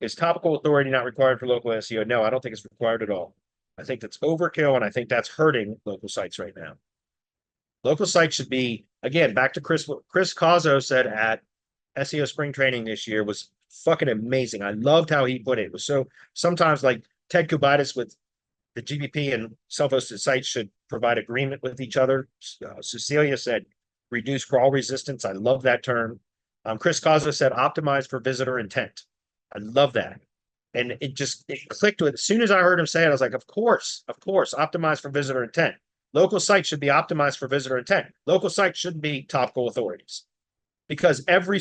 is topical authority not required for local SEO? No, I don't think it's required at all. I think that's overkill, and I think that's hurting local sites right now. Local sites should be, again, back to Chris Cazzo said at SEO spring training this year was fucking amazing. I loved how he put it. It was so sometimes like Ted Kubitis with the GPP and self-hosted sites should provide agreement with each other. Cecilia said reduce crawl resistance. I love that term. Chris Cazzo said optimize for visitor intent. I love that. And it clicked with as soon as I heard him say it, I was like, of course, optimize for visitor intent. Local sites should be optimized for visitor intent. Local sites shouldn't be topical authorities because every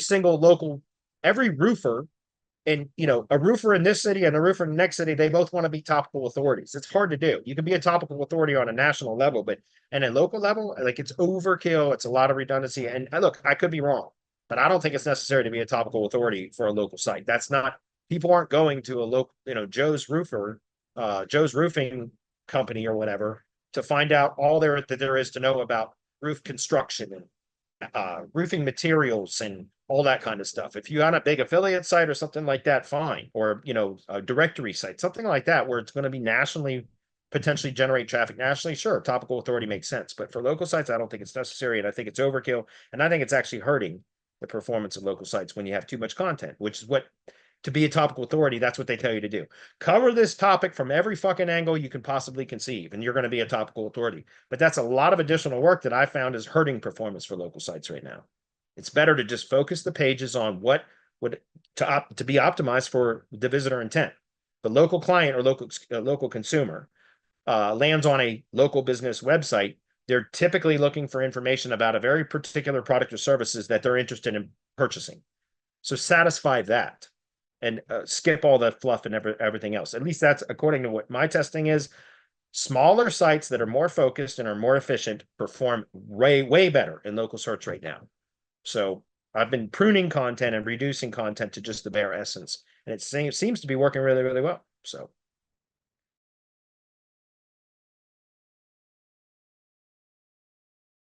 roofer and a roofer in this city and a roofer in the next city, they both want to be topical authorities. It's hard to do. You can be a topical authority on a national level, but and a local level, like it's overkill. It's a lot of redundancy. And look, I could be wrong, but I don't think it's necessary to be a topical authority for a local site. That's not people aren't going to a local, Joe's roofing company or whatever to find out all that there is to know about roof construction and roofing materials and all that kind of stuff. If you on a big affiliate site or something like that, fine. Or, a directory site, something like that, where it's going to be nationally, potentially generate traffic nationally, sure, topical authority makes sense. But for local sites, I don't think it's necessary. And I think it's overkill. And I think it's actually hurting the performance of local sites when you have too much content, which is what to be a topical authority, that's what they tell you to do. Cover this topic from every fucking angle you can possibly conceive, and you're going to be a topical authority. But that's a lot of additional work that I found is hurting performance for local sites right now. It's better to just focus the pages on what would to be optimized for the visitor intent. The local client or local consumer lands on a local business website. They're typically looking for information about a very particular product or services that they're interested in purchasing. So satisfy that and skip all the fluff and everything else. At least that's according to what my testing is. Smaller sites that are more focused and are more efficient perform way better in local search right now. So I've been pruning content and reducing content to just the bare essence, and it seems to be working really, really well. So